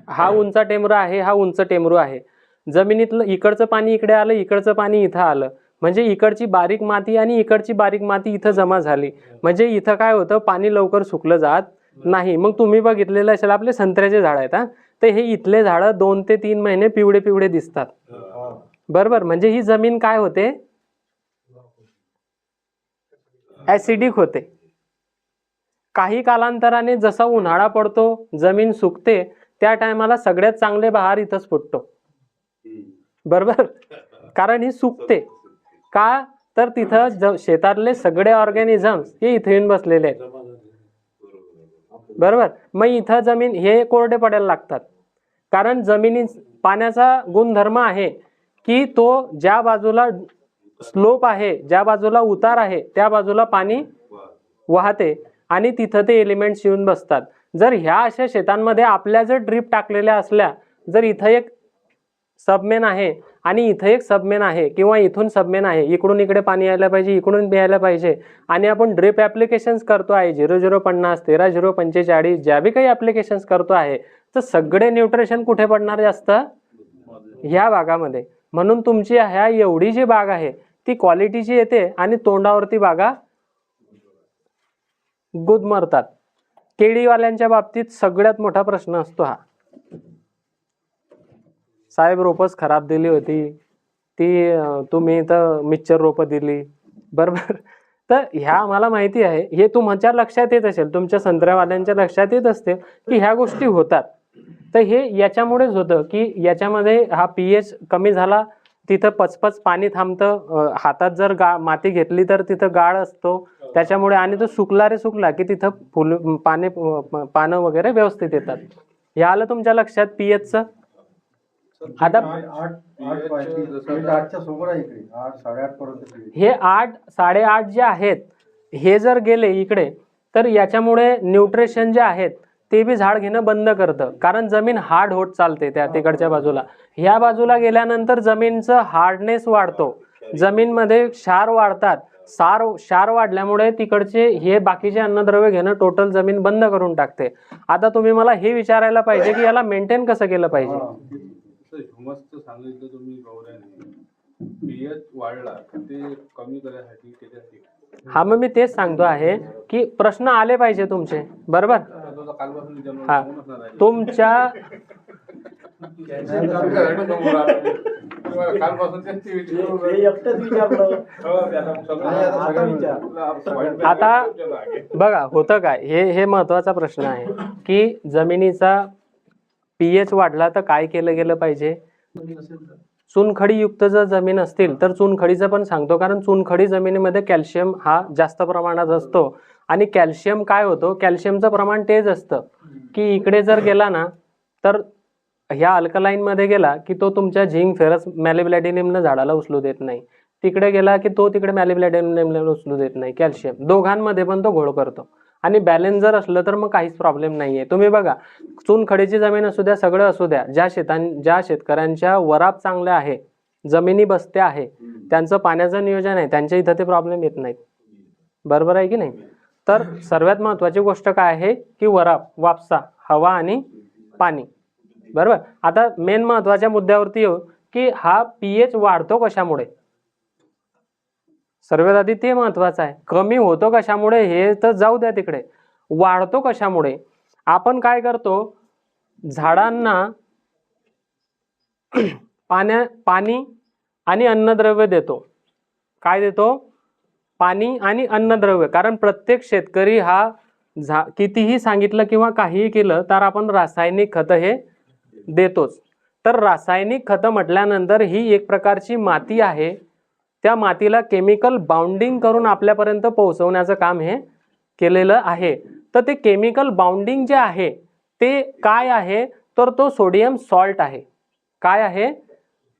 हा उंच टेमरू आहे, हा उंच टेमरू आहे, जमिनीतलं इकडचं पाणी इकडे आलं, इकडचं पाणी इथं आलं, म्हणजे इकडची बारीक माती आणि इकडची बारीक माती इथं जमा झाली, म्हणजे इथं काय होतं पाणी लवकर सुकलं जात नाही. मग तुम्ही बघितलेलं असेल आपले संत्र्याचे झाड आहेत, तर हे इथले झाडं 2 ते 3 महिने पिवळे पिवळे दिसतात. बरोबर. म्हणजे ही जमीन काय होते ऍसिडिक होते. काही कालांतराने जसा उन्हाळा पडतो जमीन सुकते त्या टायमाला सगळ्यात चांगले बहार इथंच फुटतो. बरोबर. कारण ही सुकते का तर तिथं शेतातले सगळे ऑर्गॅनिझम्स हे इथे येऊन बसलेले आहेत. बरोबर. मग इथं जमीन हे कोरडे पडायला लागतात, कारण जमिनी पाण्याचा गुणधर्म आहे की तो ज्या बाजूला स्लोप आहे, ज्या बाजूला उतार आहे त्या बाजूला पाणी वाहते आणि तिथं ते एलिमेंट्स येऊन बसतात. जर ह्या अशा शेतांमध्ये आपल्या जर ड्रीप टाकलेल्या असल्या, जर इथं एक सबमेन आहे आणि इथं एक सबमेन आहे किंवा इथून सबमेन आहे, इकडून इकडे पाणी यायला पाहिजे, इकडून यायला पाहिजे, आणि आपण ड्रीप ॲप्लिकेशन्स करतो आहे 0050 13045 ज्या बी काही ॲप्लिकेशन्स करतो आहे, तर सगळे न्यूट्रिशन कुठे पडणार जास्त ह्या भागामध्ये. म्हणून तुमची ह्या एवढी जी बाग आहे ती क्वालिटीची येते आणि तोंडावरती बागा गुदमरतात. केळीवाल्यांच्या बाबतीत सगळ्यात मोठा प्रश्न असतो हा. साहेब रोपच खराब दिली होती, ती तुम्ही तर मिक्सचर रोपं दिली. बरोबर. तर ह्या आम्हाला माहिती आहे, हे तुमच्या लक्षात येत असेल, तुमच्या संत्र्यावाल्यांच्या लक्षात येत असते की ह्या गोष्टी होतात. तर हे याच्यामुळेच होतं की याच्यामध्ये हा पीएच कमी झाला, तिथं पचपच पाणी थांबतं, हातात जर माती घेतली तर तिथं गाळ असतो त्याच्यामुळे, आणि तो सुकला की तिथं पानं वगैरे व्यवस्थित येतात. हे आलं तुमच्या लक्षात पीएचचं. आता 8 समोर आहे इकडे 8 8.5 पर्यंत हे 8 8.5 जे आहेत हे जर गेले इकडे तर याच्यामुळे न्यूट्रिशन जे आहेत ते बी झाड घेणं बंद करतं, कारण जमीन हार्ड होत चालते त्या तिकडच्या बाजूला. ह्या बाजूला गेल्यानंतर जमीनचं हार्डनेस वाढतो, जमीनमध्ये क्षार वाढतात, क्षार वाढल्यामुळे तिकडचे हे बाकीचे अन्नद्रव्य घेणं टोटल जमीन बंद करून टाकते. आता तुम्ही मला हे विचारायला पाहिजे की याला मेंटेन कसं केलं पाहिजे. ह्युमसचं सांगितलं तुम्ही गौऱ्याने, पीएच वाढला ते कमी करण्यासाठी त्याच्यासाठी हा मग मी तेच सांगतो आहे की प्रश्न आले पाहिजे तुमचे, बरोबर. कालपासून हा तुमच्या आता बघा होतं काय, हे महत्वाचा प्रश्न आहे की जमिनीचा पीएच वाढला तर काय केलं गेलं पाहिजे. चुनखडी युक्त जर जमीन असतील तर चुनखडीचं पण सांगतो, कारण चुनखडी जमिनीमध्ये कॅल्शियम हा जास्त प्रमाणात असतो. आणि कॅल्शियम काय होतो, कॅल्शियमचं प्रमाण तेच असतं की इकडे जर गेला ना तर ह्या अल्कलाईन मध्ये गेला की तो तुमच्या झिंक फेरस मॅलिब्लॅटिनियमनं झाडाला उचलू देत नाही, तिकडे गेला की तो तिकडे मॅलिब्लॅटिनियमला उचलू देत नाही. कॅल्शियम दोघांमध्ये पण तो घोळ करतो. आणि बॅलन्स जर असलं तर मग काहीच प्रॉब्लेम नाहीये. तुम्ही बघा चुनखडीची जमीन असू द्या, सगळं असू द्या, ज्या शेतकऱ्यांच्या वराप चांगल्या आहे, जमिनी बसत्या आहे, त्यांचं पाण्याचं नियोजन आहे, त्यांच्या इथं ते प्रॉब्लेम येत नाहीत, बरोबर आहे की नाही. तर सर्वात महत्वाची गोष्ट काय आहे की वराप, वापसा, हवा आणि पाणी, बरोबर. आता मेन महत्वाच्या मुद्द्यावरती येऊ की हा पीएच वाढतो कशामुळे. सर्वात आधी ते महत्वाचं आहे. कमी होतो कशामुळे हे तर जाऊ द्या तिकडे, वाढतो कशामुळे. आपण काय करतो, झाडांना पाणी आणि अन्नद्रव्य देतो. काय देतो, पाणी आणि अन्नद्रव्य. कारण प्रत्येक शेतकरी हा कितीही सांगितलं किंवा काहीही केलं तर आपण रासायनिक खत हे देतोच. तर रासायनिक खत म्हटल्यानंतर ही एक प्रकारची माती आहे, त्या मातीला केमिकल बाउंडिंग करून आपल्यापर्यंत पोहोचवण्याचं काम हे केलेलं आहे. तर ते केमिकल बाउंडिंग जे आहे ते काय आहे, तर तो सोडियम सॉल्ट आहे. काय आहे,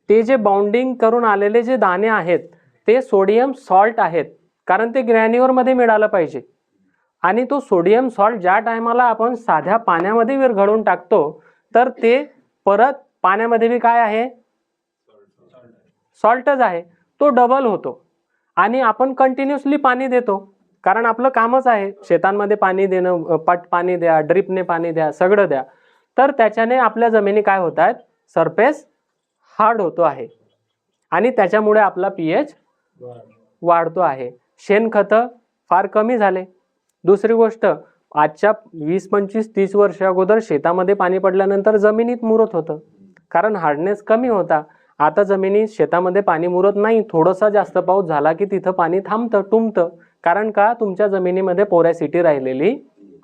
ते जे बाउंडिंग करून आलेले जे दाणे आहेत ते सोडियम सॉल्ट आहेत, कारण ते ग्रॅन्युअरमध्ये मिळालं पाहिजे. आणि तो सोडियम सॉल्ट ज्या टायमाला आपण साध्या पाण्यामध्ये विरघळून टाकतो तर ते परत पाण्यामध्ये बी काय आहे, सॉल्टच आहे, तो डबल होतो. आणि आपण कंटिन्युअसली पाणी देतो, कारण आपलं कामच आहे शेतांमध्ये पाणी देणं, पट पाणी द्या, ड्रिपने पाणी द्या, सगळं द्या. तर त्याच्याने आपल्या जमिनी काय होत आहेत, सरफेस हार्ड होतो आहे आणि त्याच्यामुळे आपला पीएच वाढतो आहे. शेणखतं फार कमी झाले. दुसरी गोष्ट, आजच्या 20, 25, 30 वर्ष अगोदर शेतामध्ये पाणी पडल्यानंतर जमिनीत मुरत होतं, कारण हार्डनेस कमी होता. आता जमिनीत शेतामध्ये पाणी मुरत नाही, थोडासा जास्त पाऊस झाला की तिथं पाणी थांबतं, तुंबतं. कारण का, तुमच्या जमिनीमध्ये पोरॅसिटी राहिलेली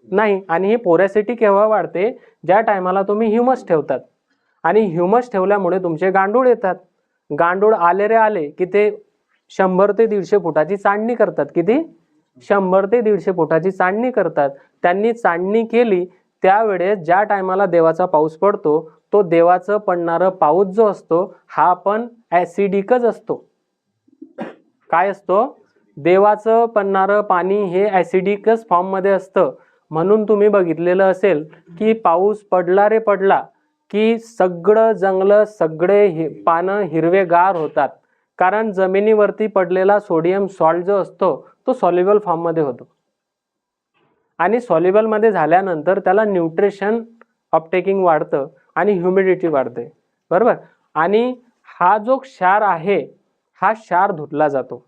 नाही. आणि ही पोरॅसिटी केव्हा वाढते, ज्या टायमाला तुम्ही ह्युमस ठेवतात. आणि ह्युमस ठेवल्यामुळे तुमचे गांडूळ येतात. गांडूळ आले रे आले की ते 100 ते 150 फुटाची चांडणी करतात. किती, 100 ते 150 फुटाची चांडणी करतात. त्यांनी चांडणी केली त्यावेळेस ज्या टायमाला देवाचा पाऊस पडतो, तो देवाचं पडणारं पाऊस जो असतो हा पण ॲसिडिकच असतो. काय असतो, देवाचं पडणारं पाणी हे ॲसिडिकच फॉर्ममध्ये असतं. म्हणून तुम्ही बघितलेलं असेल की पाऊस पडला रे पडला की सगळं जंगलं, सगळे पानं हिरवेगार होतात, कारण जमिनीवरती पडलेला सोडियम सॉल्ट जो असतो तो सॉल्युबल फॉर्ममध्ये होतो. आणि सॉल्युबलमध्ये झाल्यानंतर त्याला न्यूट्रिशन अपटेकिंग वाढतं आणि ह्युमिडिटी वाढते, बरोबर. आणि हा जो क्षार आहे हा क्षार धुतला जातो.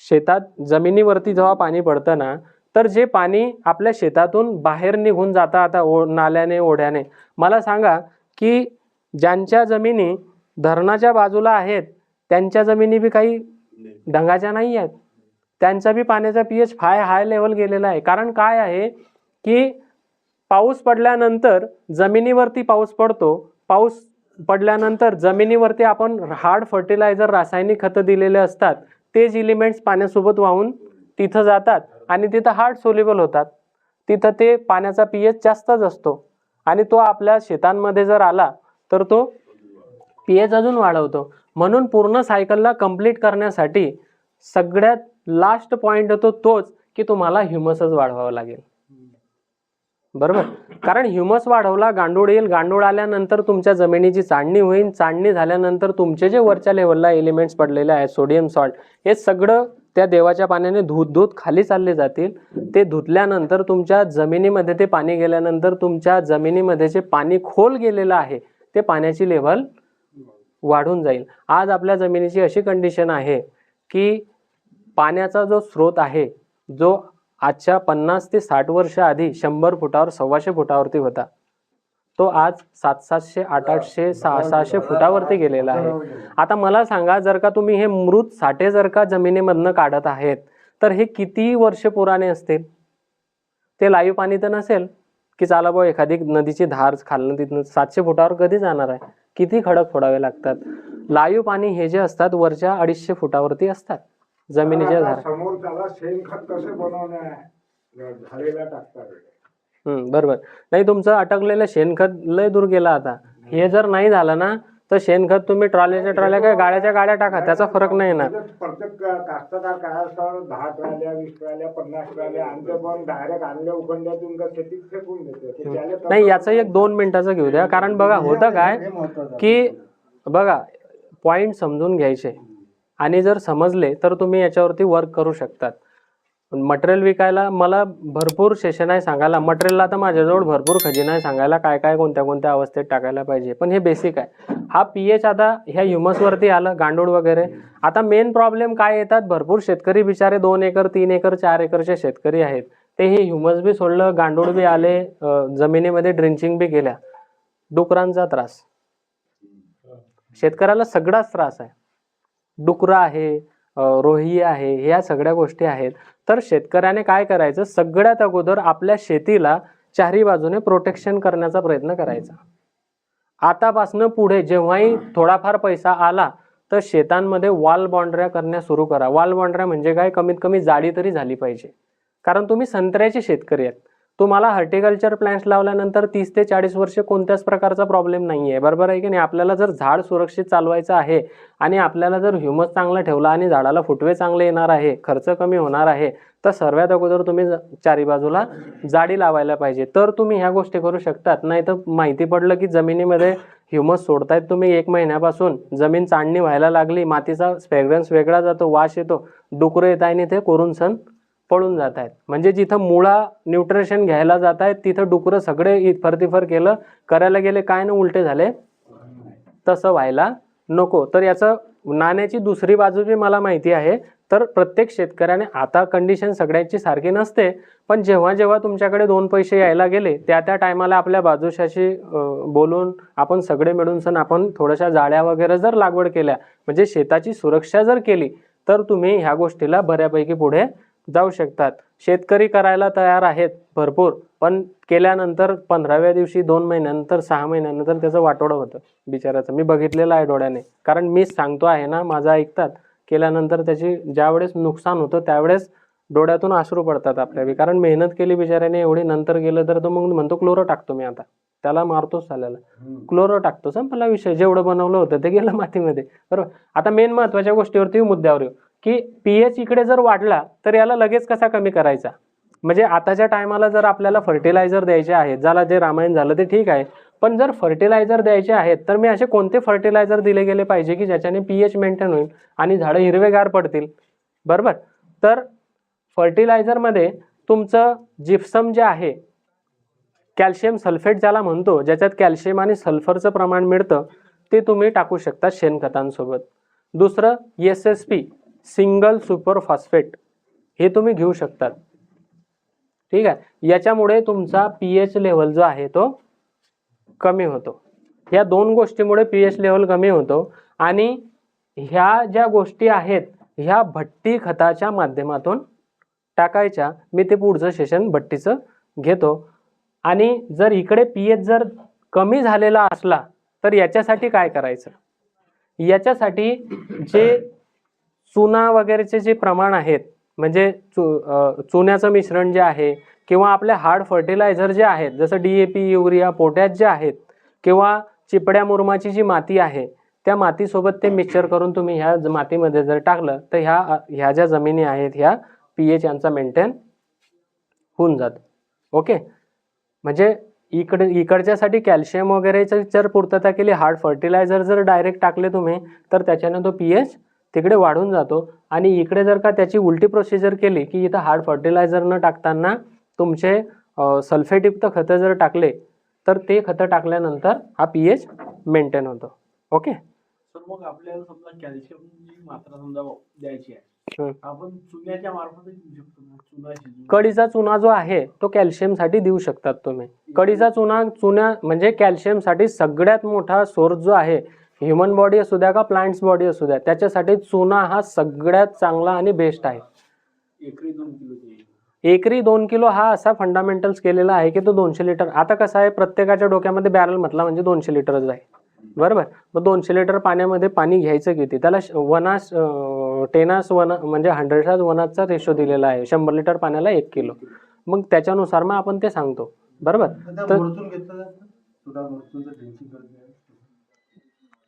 शेतात जमिनीवरती जेव्हा पाणी पडतं ना, तर जे पाणी आपल्या शेतातून बाहेर निघून जातं आता नाल्याने, ओढ्याने, मला सांगा की ज्यांच्या जमिनी धरणाच्या बाजूला आहेत त्यांच्या जमिनी बी काही ढंगाच्या नाही आहेत, त्यांचा बी पाण्याचा पीएच हाय लेवल गेलेला आहे. कारण काय आहे की पाऊस पडल्यानंतर जमिनीवरती पाऊस पडतो, पाऊस पडल्यानंतर जमिनीवरती आपण हार्ड फर्टिलायझर, रासायनिक खतं दिलेले असतात, तेच एलिमेंट्स पाण्यासोबत वाहून तिथं जातात आणि तिथं हार्ड सोल्युबल होतात. तिथं ते पाण्याचा पीएच जास्तच असतो आणि तो आपल्या शेतांमध्ये जर आला तर तो pH अजून वाढवतो. म्हणून पूर्ण सायकलला कंप्लीट करण्यासाठी सगळ्यात लास्ट पॉइंट येतो तोच की तुम्हाला ह्युमसच वाढवावं लागेल. बरोबर, कारण ह्युमस वाढवला गांडूळ येईल, गांडूळ आल्यानंतर तुमच्या जमिनीची चाळणी होईल, चाळणी झाल्यानंतर तुमचे जे वरच्या लेवलला एलिमेंट्स पडलेले आहेत सोडियम सॉल्ट हे सगळं त्या देवाच्या पाण्याने धूत खाली चालले जातील. ते धुतल्यानंतर तुमच्या जमिनीमध्ये ते पाणी गेल्यानंतर तुमच्या जमिनीमध्ये जे पाणी खोल गेलेलं आहे ते पाण्याची लेवल वाढून जाईल. आज आपल्या जमिनीची अशी कंडिशन आहे की पाण्याचा जो स्रोत आहे जो आजच्या 50 ते 60 वर्ष आधी 100 फुटावर 125 फुटावरती होता तो आज 700, 800, 600 फुटावरती गेलेला आहे. आता मला सांगा, जर का तुम्ही हे मृत साठे जर का जमिनीमधनं काढत आहेत तर हे किती वर्ष पुराणे असतील? ते लाईव्ह पाणी तर नसेल की चाला भाऊ एखादी नदीची धार खालनं तिथनं 700 फुटावर कधी जाणार आहे? किती खडक फोडावे लागतात. लाईव्ह पाणी हे जे असतात वरच्या 250 फुटावरती असतात जमिनीच्या धार. समोर त्याला शेणखत कसं बनवणार झालेला टाकतात. बरोबर. नाही, तुमचं अटकलेलं शेणखत लय दूर गेला. आता हे जर नाही झालं ना तर शेणखत तुम्ही ट्रॉलीच्या ट्रॉल्या काय गाड्याच्या गाड्या टाका, त्याचा फरक नाही येणार. प्रत्येक कास्तकार काय असतं 10 ट्रॉल्या 20 ट्रॉल्या 50 ट्रॉल्या आणते, पण डायरेक्ट आणल्या उखंड्यातून का शेतीत फेकून देते. नाही, याचं एक 2 मिनिटाचं घेऊ द्या. कारण बघा होतं काय की बघा पॉइंट समजून घ्यायचे आणि जर समजले तर तुम्ही याच्यावरती वर्क करू शकतात. मटेरियल विकायला मला भरपूर सेशन आहे सांगायला, मटेरियलला तर माझ्याजवळ भरपूर खजिना आहे सांगायला काय काय कोणत्या कोणत्या अवस्थेत टाकायला पाहिजे. पण हे बेसिक आहे. हा pH आता ह्या ह्युमसवरती आलं, गांडूळ वगैरे. आता मेन प्रॉब्लेम काय येतात, भरपूर शेतकरी बिचारे 2 एकर 3 एकर 4 एकरचे शेतकरी आहेत, ते हे ह्युमस बी सोडलं, गांडूळ बी आले, जमिनीमध्ये ड्रिंचिंग बी केल्या. डुकरांचा त्रास, शेतकऱ्याला सगळाच त्रास आहे. डुकरं आहे, रोही आहे, ह्या सगळ्या गोष्टी आहेत. तर शेतकऱ्याने काय करायचं, सगळ्यात अगोदर आपल्या शेतीला चारी बाजूने प्रोटेक्शन करण्याचा प्रयत्न करायचा. आतापासनं पुढे जेव्हाही थोडाफार पैसा आला तर शेतांमध्ये वॉल बाउंड्र्या करण्यास सुरू करा. वॉल बाउंड्र्या म्हणजे काय, कमीत कमी जाडी तरी झाली पाहिजे. कारण तुम्ही संत्र्याचे शेतकरी आहेत, तुम्हाला हॉर्टिकल्चर प्लांट्स लावल्यानंतर 30 ते 40 वर्ष कोणत्याच प्रकारचा प्रॉब्लेम नाही आहे. बरोबर आहे की नाही? आपल्याला जर झाड सुरक्षित चालवायचं आहे आणि आपल्याला जर ह्युमस चांगला ठेवला आणि झाडाला फुटवे चांगले येणार आहे, खर्च कमी होणार आहे, तर सर्वात अगोदर तुम्ही चारी बाजूला जाडी लावायला पाहिजे. तर तुम्ही ह्या गोष्टी करू शकतात. नाही तर माहिती पडलं की जमिनीमध्ये ह्युमस सोडतायत तुम्ही 1 महिन्यापासून, जमीन चांडणी व्हायला लागली, मातीचा फ्रेग्रन्स वेगळा जातो, वास येतो, डुकरं येत आहे आणि ते कोरून सण पळून जात आहेत. म्हणजे जिथं मुळा न्यूट्रिशन घ्यायला जात आहेत तिथं डुकरं सगळे फरतीफर केलं, करायला गेले काय ना उलटे झाले. तसं व्हायला नको. तर याचं नाण्याची दुसरी बाजू जी मला माहिती आहे, तर प्रत्येक शेतकऱ्याने, आता कंडिशन सगळ्यांची सारखी नसते, पण जेव्हा जेव्हा तुमच्याकडे 2 पैसे यायला गेले त्या टायमाला आपल्या बाजूशाशी बोलून आपण सगळे मिळून सण आपण थोड्याशा जाळ्या वगैरे जर लागवड केल्या, म्हणजे शेताची सुरक्षा जर केली, तर तुम्ही ह्या गोष्टीला बऱ्यापैकी पुढे जाऊ शकतात. शेतकरी करायला तयार आहेत भरपूर, पण केल्यानंतर 15व्या दिवशी 2 महिन्यानंतर 6 महिन्यानंतर त्याचं वाटोळं होतं बिचाराचं. मी बघितलेलं आहे डोळ्याने, कारण मीच सांगतो आहे ना, माझं ऐकतात. केल्यानंतर त्याची ज्यावेळेस नुकसान होतं त्यावेळेस डोळ्यातून अश्रू पडतात आपल्या, कारण मेहनत केली बिचाऱ्याने एवढी, नंतर गेलं तर तो मग म्हणतो क्लोरो टाकतो मी, आता त्याला मारतोच झालेला, क्लोरो टाकतो. संपला विषय. जेवढं बनवलं होतं ते गेलं मातीमध्ये. बरोबर. आता मेन महत्त्वाच्या गोष्टीवरती मुद्द्यावर येऊ की pH इकडे जर वाढला तर याला लगेच कसा कमी करायचा. म्हणजे आताच्या टायमाला जर आपल्याला फर्टिलायझर द्यायचे आहेत, ज्याला जे रामायण झालं ते ठीक आहे, पण जर फर्टिलायझर द्यायचे आहेत तर मी असे कोणते फर्टिलायझर दिले गेले पाहिजे की ज्याच्याने pH मेंटेन होईल आणि झाडं हिरवेगार पडतील. बरोबर. तर फर्टिलायझरमध्ये तुमचं जिप्सम जे आहे, कॅल्शियम सल्फेट ज्याला म्हणतो, ज्याच्यात कॅल्शियम आणि सल्फरचं प्रमाण मिळतं, ते तुम्ही टाकू शकता शेणखतांसोबत. दुसरं SSP सिंगल सुपर फॉस्फेट, हे तुम्ही घेऊ शकतात. ठीक आहे. याच्यामुळे तुमचा pH लेवल जो आहे तो कमी होतो. या 2 गोष्टीमुळे pH लेवल कमी होतो. आणि ह्या ज्या गोष्टी आहेत ह्या भट्टी खताच्या माध्यमातून टाकायच्या. मी ते पुढचं सेशन भट्टीचं घेतो. आणि जर इकडे pH जर कमी झालेला असला तर याच्यासाठी काय करायचं, याच्यासाठी जे चुना वगैरेचे जे प्रमाण आहेत, म्हणजे चुन्याचं मिश्रण जे आहे किंवा आपले हार्ड फर्टिलायझर जे आहेत जसं DAP, युरिया, पोटॅश जे आहेत, किंवा चिपड्या मुरमाची जी माती आहे त्या मातीसोबत ते मिक्सचर करून तुम्ही ह्या मातीमध्ये जर टाकलं तर ह्या ज्या जमिनी आहेत ह्या pH यांचा मेंटेन होऊन जातं. ओके, म्हणजे इकडच्यासाठी कॅल्शियम वगैरेची जर पूर्तता केली, हार्ड फर्टिलायझर जर डायरेक्ट टाकले तुम्ही तर त्याच्याने तो pH तिकडे वाढून जातो. आणि इकडे जर का त्याची उलटी प्रोसिजर केली की इथं हार्ड फर्टिलायझर न टाकताना तुमचे सल्फेटयुक्त खतं जर टाकले तर ते खतं टाकल्यानंतर हा pH मेंटेन होतो. ओके, सर मग आपल्याला समजा कॅल्शियमची मात्रा समजा द्यायची आहे, आपण चुन्याच्या मार्फतच देऊ शकतो ना? चुना शिजवून कडीचा चुना जो आहे तो कॅल्शियमसाठी देऊ शकतात तुम्ही. कडीचा चुना म्हणजे कॅल्शियमसाठी सगळ्यात मोठा सोर्स जो आहे, ह्युमन बॉडी असू द्या का प्लांट्स बॉडी असू द्या, त्याच्यासाठी चुना हा सगळ्यात चांगला आणि बेस्ट आहे. एकरी 2 किलो देईल. एकरी 2 किलो हा असा फंडामेंटल्स केलेला आहे की तो 200 लिटर. आता कसं आहे, प्रत्येकाच्या डोक्यामध्ये बॅरल म्हटला म्हणजे 200 लिटरच आहे, बरोबर. मग 200 लिटर पाण्यामध्ये पाणी घ्यायचं किती, त्याला 10:1 म्हणजे 100:1चा रेशो दिलेला आहे. 100 लिटर पाण्याला 1 किलो. मग त्याच्यानुसार मग आपण ते सांगतो, बरोबर. तर मोरचून घेतलं जातं, सुद्धा मोरचूनचं ड्रिंचिंग करत नाही.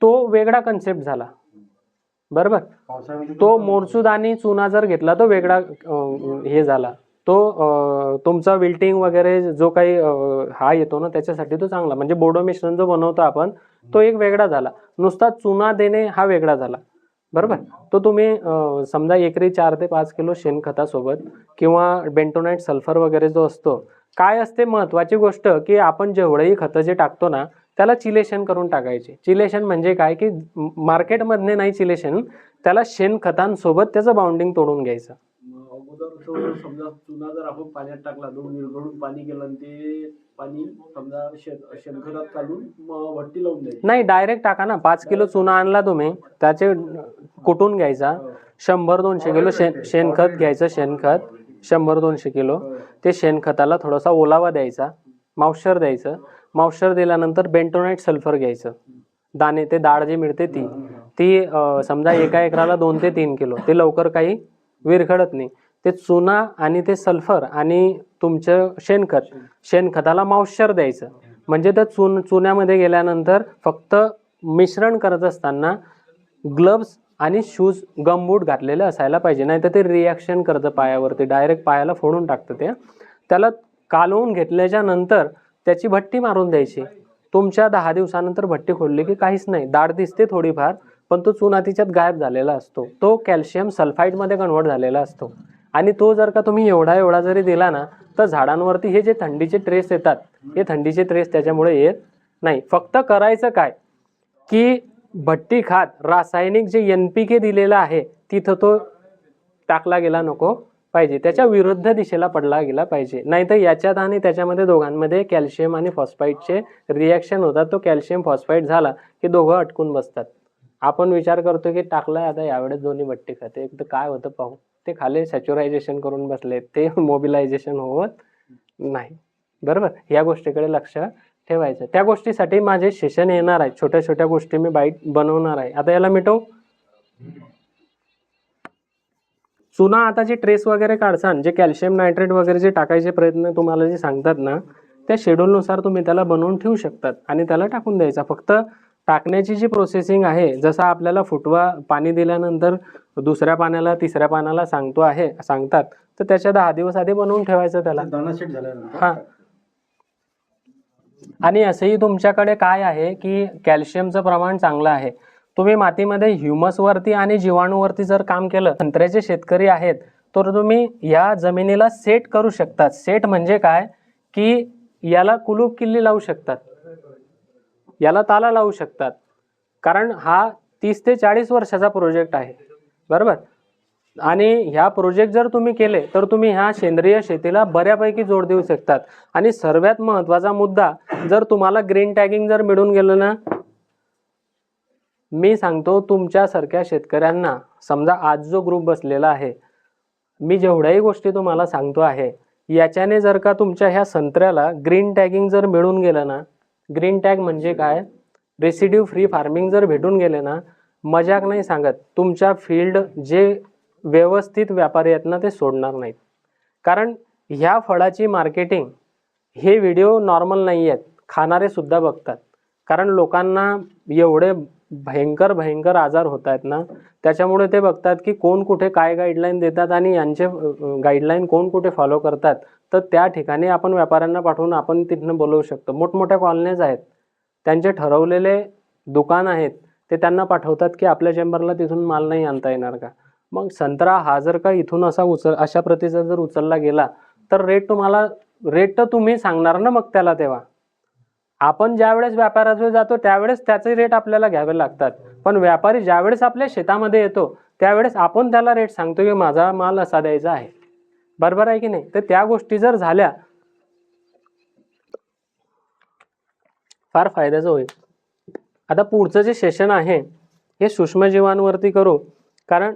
तो वेगळा कन्सेप्ट झाला, बरोबर. पावसाळ्यामध्ये तो मोरचूद आणि चुना जर घेतला तो वेगळा हे झाला. तो तुमचा विल्टिंग वगैरे जो काही हा येतो ना त्याच्यासाठी तो चांगला, म्हणजे बोडो मिश्रण जो बनवतो आपण तो एक वेगळा झाला. नुसता चुना देणे हा वेगळा झाला, बरोबर. तो तुम्ही समजा एकरी 4 ते 5 किलो शेणखतासोबत किंवा बेंटोनाइट सल्फर वगैरे जो असतो, काय असते महत्त्वाची गोष्ट की आपण जेवढेही खतं जे टाकतो ना त्याला चिलेशन करून टाकायचे. चिलेशन म्हणजे काय की मार्केटमधने नाही चिलेशन, त्याला शेणखतांसोबत त्याचं बाउंडिंग तोडून घ्यायचं. मग अगोदर तो समजा चुना जर आपण पाण्यात टाकला, दोन विरघळून पाणी केलं आणि ते पाणी समजा शेणखतात घालून मग भट्टी लावून द्यायची. नाही, डायरेक्ट टाका ना. 5 किलो चुना आणला तुम्ही, त्याचे कुटून घ्यायचा, 100-200 किलो शेणखत घ्यायचं. शेणखत 100-200 किलो, ते शेणखताला थोडासा ओलावा द्यायचा, मॉइश्चर द्यायचं. मॉइश्चर दिल्यानंतर बेंटोनाइट सल्फर घ्यायचं, दाणे ते डाळ जी मिळते ती समजा एका एकराला 2 ते 3 किलो. ते लवकर काही विरघळत नाही. ते चुना आणि ते सल्फर आणि तुमचं शेणखताला मॉइश्चर द्यायचं. म्हणजे त्या चुन्यामध्ये गेल्यानंतर फक्त मिश्रण करत असताना ग्लव्स आणि शूज गमबूट घातलेले असायला पाहिजे, नाही तर ते रिॲक्शन करतं पायावरती, डायरेक्ट पायाला फोडून टाकतं. त्याला कालवून घेतल्याच्या नंतर त्याची भट्टी मारून द्यायची. तुमच्या 10 दिवसानंतर भट्टी खोडली की काहीच नाही, दाढ दिसते थोडीफार, पण तो चुना तिच्यात गायब झालेला असतो. तो कॅल्शियम सल्फाईडमध्ये कन्वर्ट झालेला असतो. आणि तो जर का तुम्ही एवढा जरी दिला ना तर झाडांवरती हे जे थंडीचे ट्रेस येतात, हे थंडीचे ट्रेस त्याच्यामुळे येत नाही. फक्त करायचं काय की भट्टी खात रासायनिक जे NPK दिलेलं आहे तिथं तो टाकला गेला नको पाहिजे, त्याच्या विरुद्ध दिशेला पडला गेला पाहिजे. नाहीतर याच्यात आणि त्याच्यामध्ये दोघांमध्ये कॅल्शियम आणि फॉस्फाईडचे रिॲक्शन होतात. तो कॅल्शियम फॉस्फाईड झाला की दोघं अटकून बसतात. आपण विचार करतो की टाकलाय आता यावेळेस दोन्ही भट्टी खाते, एक तर काय होतं पाहू, ते खाली सॅच्युरायझेशन करून बसले, ते मोबिलायझेशन होत नाही, बरोबर. या गोष्टीकडे लक्ष ठेवायचं. त्या गोष्टीसाठी माझे सेशन येणार आहे, छोट्या छोट्या गोष्टी मी बाईट बनवणार आहे. आता याला मिटवू. चुना आता जे ट्रेस वगैरे काढसान, जे कॅल्शियम नायट्रेट वगैरे जे टाकायचे प्रयत्न तुम्हाला जे सांगतात ना, त्या शेड्यूलनुसार तुम्ही त्याला बनवून ठेवू शकतात आणि त्याला टाकून द्यायचा. फक्त टाकण्याची जी प्रोसेसिंग आहे, जसं आपल्याला फुटवा पाणी दिल्यानंतर दुसऱ्या पाण्याला तिसऱ्या पाण्याला सांगतात, तर त्याच्या 10 दिवस आधी बनवून ठेवायचं त्याला. दाना सेट झाल्यानंतर हां. आणि असंही तुमच्याकडे काय आहे की कॅल्शियमचं प्रमाण चांगलं आहे. तुम्ही मातीमध्ये ह्युमसवरती आणि जीवाणूवरती जर काम केलं, संत्र्याचे शेतकरी आहेत, तर तुम्ही या जमिनीला सेट करू शकतात. सेट म्हणजे काय की याला कुलूप किल्ली लावू शकतात, याला ताला लावू शकतात. कारण हा 30 ते 40 वर्षाचा प्रोजेक्ट आहे, बरोबर. आणि ह्या प्रोजेक्ट जर तुम्ही केले तर तुम्ही ह्या सेंद्रिय शेतीला बऱ्यापैकी जोड देऊ शकतात. आणि सर्वात महत्त्वाचा मुद्दा, जर तुम्हाला ग्रीन टॅगिंग जर मिळून गेलं ना, मी सांगतो तुमच्यासारख्या शेतकऱ्यांना, समजा आज जो ग्रुप बसलेला आहे, मी जेवढ्याही गोष्टी तुम्हाला सांगतो आहे, याच्याने जर का तुमच्या ह्या संत्र्याला ग्रीन टॅगिंग जर मिळून गेलं ना, ग्रीन टॅग म्हणजे काय, रेसिड्यू फ्री फार्मिंग जर भेटून गेले ना, मजाक नाही सांगत, तुमच्या फील्ड जे व्यवस्थित व्यापारी आहेत ना ते सोडणार नाहीत. कारण ह्या फळाची मार्केटिंग हे व्हिडिओ नॉर्मल नाही आहेत, खाणारे सुद्धा बघतात. कारण लोकांना एवढे भयंकर भयंकर आजार होत आहेत ना, त्याच्यामुळे ते बघतात की कोण कुठे काय गाईडलाईन देतात आणि यांचे गाईडलाईन कोण कुठे फॉलो करतात. तर त्या ठिकाणी आपण व्यापाऱ्यांना पाठवून आपण तिथनं बोलवू शकतो. मोठमोठ्या कॉलनीज आहेत, त्यांचे ठरवलेले दुकान आहेत, ते त्यांना पाठवतात की आपल्या चेंबरला तिथून माल नाही आणता येणार का. मग संत्रा हा जर का इथून अशा प्रतीचा जर उचलला गेला तर रेट तर तुम्ही सांगणार ना मग त्याला. तेव्हा आपण ज्यावेळेस व्यापाराकडे जातो त्यावेळेस त्याचे रेट आपल्याला घ्यावे लागतात, पण व्यापारी ज्यावेळेस आपल्या शेतामध्ये येतो त्यावेळेस आपण त्याला रेट सांगतो की माझा माल असा द्यायचा आहे. बरोबर आहे की नाही. तर त्या गोष्टी जर झाल्या फार फायद्याचं होईल. आता पुढचं जे सेशन आहे हे सूक्ष्मजीवांवरती करू, कारण